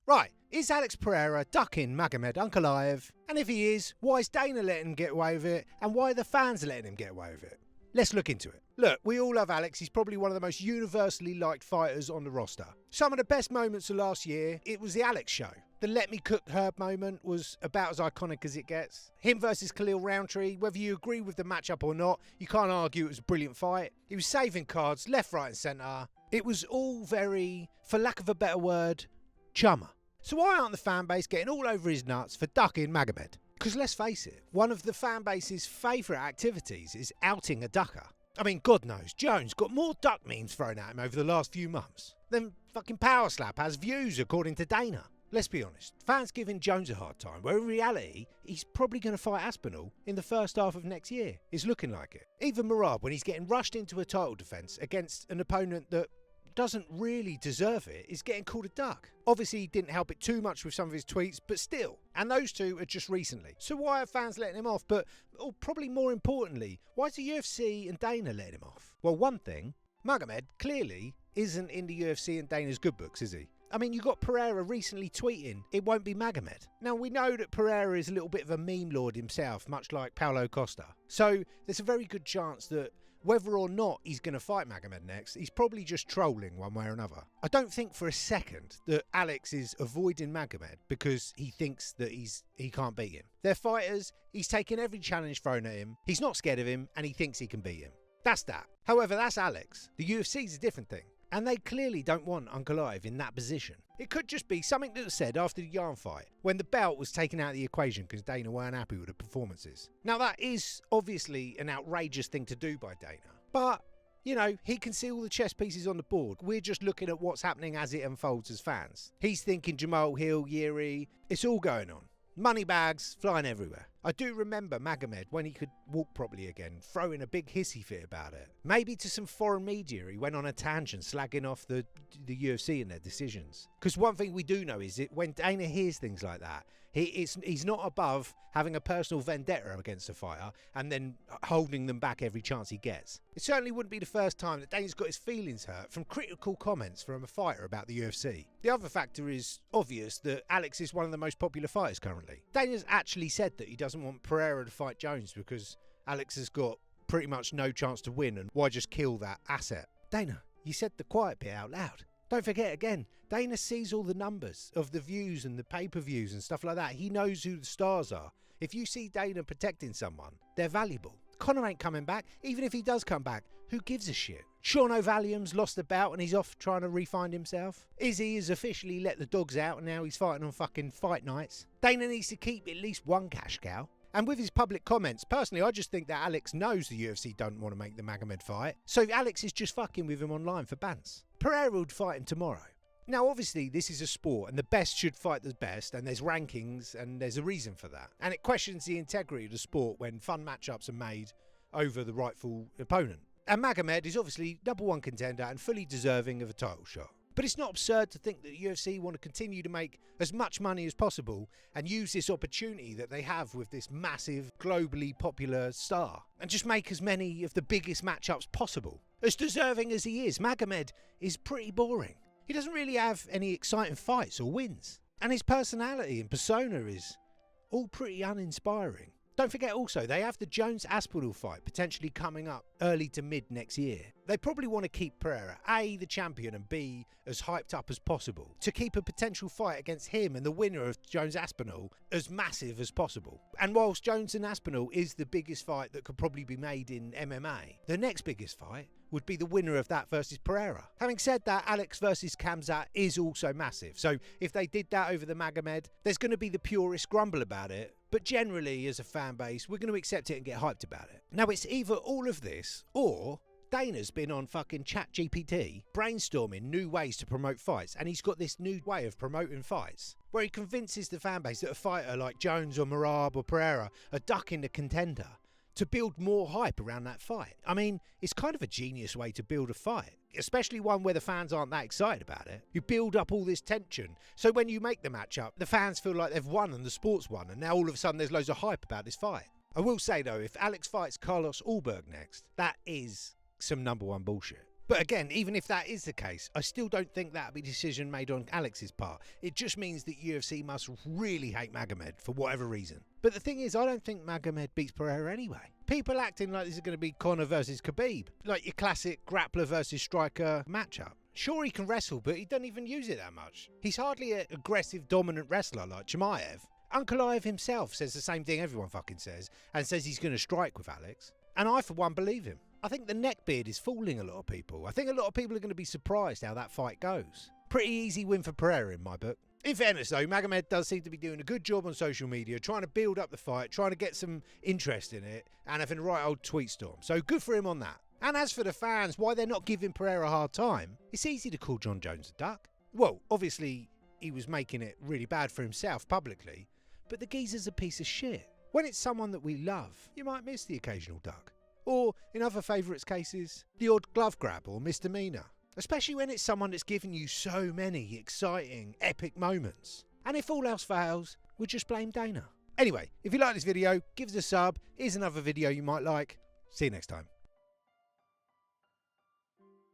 Right, is Alex Pereira ducking Magomed Ankalaev? And if he is, why is Dana letting him get away with it? And why are the fans letting him get away with it? Let's look into it. Look, we all love Alex. He's probably one of the most universally liked fighters on the roster. Some of the best moments of last year, it was the Alex show. The Let Me Cook Herb moment was about as iconic as it gets. Him versus Khalil Roundtree, whether you agree with the matchup or not, you can't argue it was a brilliant fight. He was saving cards left, right and centre. It was all very, for lack of a better word, chummer. So why aren't the fan base getting all over his nuts for ducking Magomed? Because let's face it, one of the fan base's favourite activities is outing a ducker. I mean, God knows, Jones got more duck memes thrown at him over the last few months than fucking Power Slap has views, according to Dana. Let's be honest, fans giving Jones a hard time, where in reality, he's probably going to fight Aspinall in the first half of next year. It's looking like it. Even Merab, when he's getting rushed into a title defence against an opponent that doesn't really deserve it, is getting called a duck. Obviously, he didn't help it too much with some of his tweets, but still. And those two are just recently. So why are fans letting him off? But probably more importantly, why is the UFC and Dana letting him off? Well, one thing, Magomed clearly isn't in the UFC and Dana's good books, is he? I mean, you got Pereira recently tweeting, it won't be Magomed. Now, we know that Pereira is a little bit of a meme lord himself, much like Paulo Costa. So there's a very good chance that whether or not he's going to fight Magomed next, he's probably just trolling one way or another. I don't think for a second that Alex is avoiding Magomed because he thinks that he can't beat him. They're fighters, he's taken every challenge thrown at him, he's not scared of him, and he thinks he can beat him. That's that. However, that's Alex. The UFC's a different thing. And they clearly don't want Ankalaev in that position. It could just be something that was said after the Yarn fight, when the belt was taken out of the equation because Dana weren't happy with the performances. Now that is obviously an outrageous thing to do by Dana, but you know, he can see all the chess pieces on the board. We're just looking at what's happening as it unfolds as fans. He's thinking Jamal Hill, Yeri, it's all going on. Money bags flying everywhere. I do remember Magomed, when he could walk properly again, throwing a big hissy fit about it. Maybe to some foreign media he went on a tangent slagging off the UFC and their decisions. Because one thing we do know is that when Dana hears things like that, he's not above having a personal vendetta against a fighter and then holding them back every chance he gets. It certainly wouldn't be the first time that Dana's got his feelings hurt from critical comments from a fighter about the UFC. The other factor is obvious that Alex is one of the most popular fighters currently. Dana's actually said that he doesn't want Pereira to fight Jones because Alex has got pretty much no chance to win, and why just kill that asset? Dana, you said the quiet bit out loud. Don't forget again, Dana sees all the numbers of the views and the pay-per-views and stuff like that. He knows who the stars are. If you see Dana protecting someone, they're valuable. Conor ain't coming back. Even if he does come back, who gives a shit? Sean O'Valium's lost the bout and he's off trying to re-find himself. Izzy has officially let the dogs out and now he's fighting on fucking fight nights. Dana needs to keep at least one cash cow. And with his public comments, personally, I just think that Alex knows the UFC don't want to make the Magomed fight. So Alex is just fucking with him online for bants. Pereira would fight him tomorrow. Now, obviously, this is a sport and the best should fight the best, and there's rankings and there's a reason for that. And it questions the integrity of the sport when fun matchups are made over the rightful opponent. And Magomed is obviously #1 contender and fully deserving of a title shot. But it's not absurd to think that the UFC want to continue to make as much money as possible and use this opportunity that they have with this massive, globally popular star and just make as many of the biggest matchups possible. As deserving as he is, Magomed is pretty boring. He doesn't really have any exciting fights or wins. And his personality and persona is all pretty uninspiring. Don't forget also, they have the Jones-Aspinall fight potentially coming up early to mid next year. They probably want to keep Pereira, A, the champion, and B, as hyped up as possible, to keep a potential fight against him and the winner of Jones-Aspinall as massive as possible. And whilst Jones and Aspinall is the biggest fight that could probably be made in MMA, the next biggest fight would be the winner of that versus Pereira. Having said that, Alex versus Khamzat is also massive. So if they did that over the Magomed, there's going to be the purest grumble about it. But generally, as a fan base, we're going to accept it and get hyped about it. Now, it's either all of this or Dana's been on fucking ChatGPT brainstorming new ways to promote fights, and he's got this new way of promoting fights where he convinces the fan base that a fighter like Jones or Merab or Pereira are ducking the contender to build more hype around that fight. I mean, it's kind of a genius way to build a fight, especially one where the fans aren't that excited about it. You build up all this tension, so when you make the matchup, the fans feel like they've won and the sport's won, and now all of a sudden there's loads of hype about this fight. I will say though, if Alex fights Carlos Ulberg next, that is some #1 bullshit. But again, even if that is the case, I still don't think that'll be a decision made on Alex's part. It just means that UFC must really hate Magomed for whatever reason. But the thing is, I don't think Magomed beats Pereira anyway. People acting like this is going to be Conor versus Khabib, like your classic grappler versus striker matchup. Sure, he can wrestle, but he doesn't even use it that much. He's hardly an aggressive, dominant wrestler like Chimaev. Ankalaev himself says the same thing everyone fucking says, and says he's going to strike with Alex. And I, for one, believe him. I think the neckbeard is fooling a lot of people. I think a lot of people are going to be surprised how that fight goes. Pretty easy win for Pereira in my book. In fairness though, Magomed does seem to be doing a good job on social media, trying to build up the fight, trying to get some interest in it, and having the right old tweet storm. So good for him on that. And as for the fans, why they're not giving Pereira a hard time, it's easy to call John Jones a duck. Well, obviously, he was making it really bad for himself publicly, but the geezer's a piece of shit. When it's someone that we love, you might miss the occasional duck. Or, in other favourites cases, the odd glove grab or misdemeanour. Especially when it's someone that's given you so many exciting, epic moments. And if all else fails, we'll just blame Dana. Anyway, if you like this video, give us a sub. Here's another video you might like. See you next time.